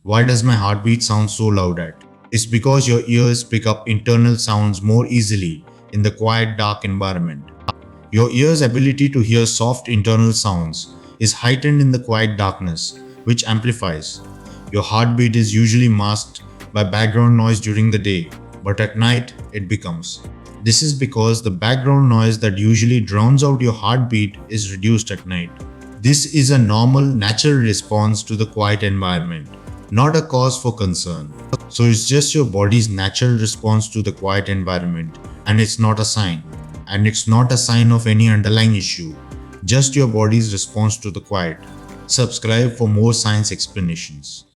Why does my heartbeat sound so loud at? It's because your ears pick up internal sounds more easily in the quiet, dark environment. Your ear's ability to hear soft internal sounds is heightened in the quiet darkness, which amplifies. Your heartbeat is usually masked by background noise during the day, but at night it becomes. This is because the background noise that usually drowns out your heartbeat is reduced at night. This is a normal, natural response to the quiet environment, not a cause for concern. So it's just your body's natural response to the quiet environment, and it's not a sign. And it's not a sign of any underlying issue, just your body's response to the quiet. Subscribe for more science explanations.